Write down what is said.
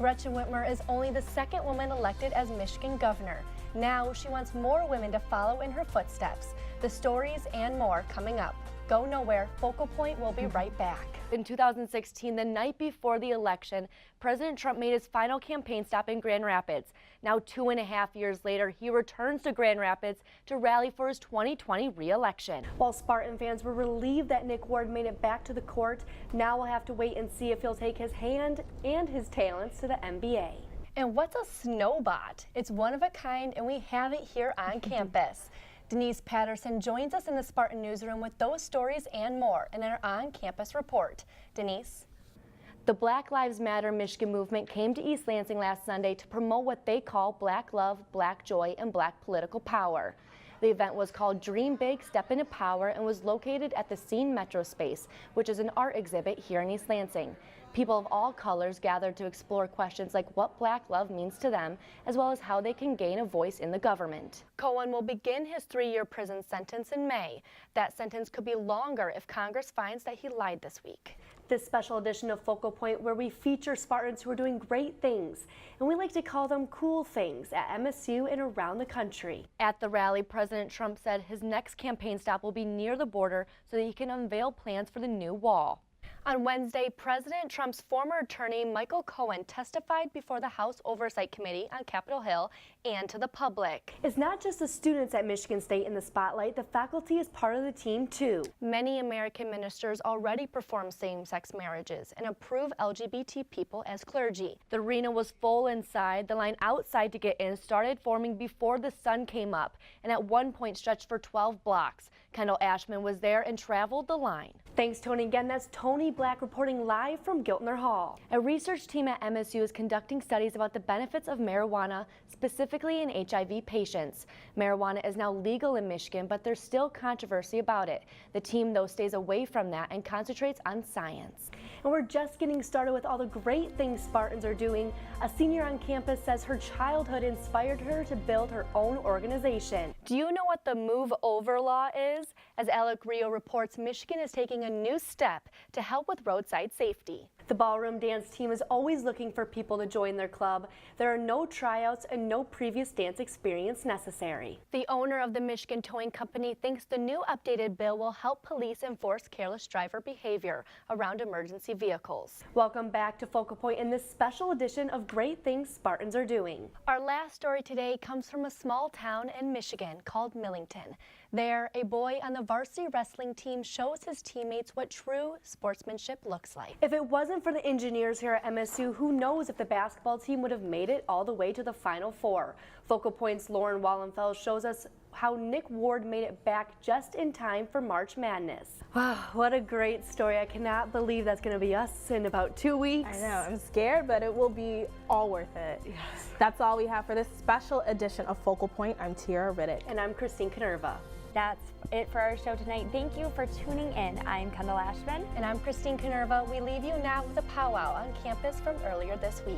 Gretchen Whitmer is only the second woman elected as Michigan governor. Now she wants more women to follow in her footsteps. The stories and more coming up. Go nowhere. Focal Point will be right back. In 2016, the night before the election, President Trump made his final campaign stop in Grand Rapids. Now 2.5 years later, he returns to Grand Rapids to rally for his 2020 re-election. While Spartan fans were relieved that Nick Ward made it back to the court, now we'll have to wait and see if he'll take his hand and his talents to the NBA. And what's a snowbot? It's one of a kind, and we have it here on campus. Denise Patterson joins us in the Spartan newsroom with those stories and more in our on-campus report. Denise? The Black Lives Matter Michigan movement came to East Lansing last Sunday to promote what they call Black love, Black joy, and Black political power. The event was called Dream Big, Step into Power and was located at the Scene Metro Space, which is an art exhibit here in East Lansing. People of all colors gathered to explore questions like what Black love means to them, as well as how they can gain a voice in the government. Cohen will begin his 3-year prison sentence in May. That sentence could be longer if Congress finds that he lied this week. This special edition of Focal Point, where we feature Spartans who are doing great things, and we like to call them cool things at MSU and around the country. At the rally, President Trump said his next campaign stop will be near the border so that he can unveil plans for the new wall. On Wednesday, President Trump's former attorney Michael Cohen testified before the House Oversight Committee on Capitol Hill and to the public. It's not just the students at Michigan State in the spotlight, the faculty is part of the team too. Many American ministers already perform same-sex marriages and approve LGBT people as clergy. The arena was full inside. The line outside to get in started forming before the sun came up and at one point stretched for 12 blocks. Kendall Ashman was there and traveled the line. Thanks, Tony. Again, that's Tony Black reporting live from Giltner Hall. A research team at MSU is conducting studies about the benefits of marijuana, specifically in HIV patients. Marijuana is now legal in Michigan, but there's still controversy about it. The team, though, stays away from that and concentrates on science. And we're just getting started with all the great things Spartans are doing. A senior on campus says her childhood inspired her to build her own organization. Do you know what the Move Over law is? As Alec Rio reports, Michigan is taking a new step to help with roadside safety. The ballroom dance team is always looking for people to join their club. There are no tryouts and no previous dance experience necessary. The owner of the Michigan Towing Company thinks the new updated bill will help police enforce careless driver behavior around emergency vehicles. Welcome back to Focal Point in this special edition of Great Things Spartans Are Doing. Our last story today comes from a small town in Michigan called Millington. There, a boy on the varsity wrestling team shows his teammates what true sportsmanship looks like. If it wasn't for the engineers here at MSU, who knows if the basketball team would have made it all the way to the Final Four. Focal Point's Lauren Wallenfeld shows us how Nick Ward made it back just in time for March Madness. Wow, what a great story. I cannot believe that's going to be us in about 2 weeks. I know, I'm scared, but it will be all worth it. Yes. That's all we have for this special edition of Focal Point. I'm Tiara Riddick. And I'm Christine Kanerva. That's it for our show tonight. Thank you for tuning in. I'm Kendall Ashman. And I'm Christine Kanerva. We leave you now with a powwow on campus from earlier this week.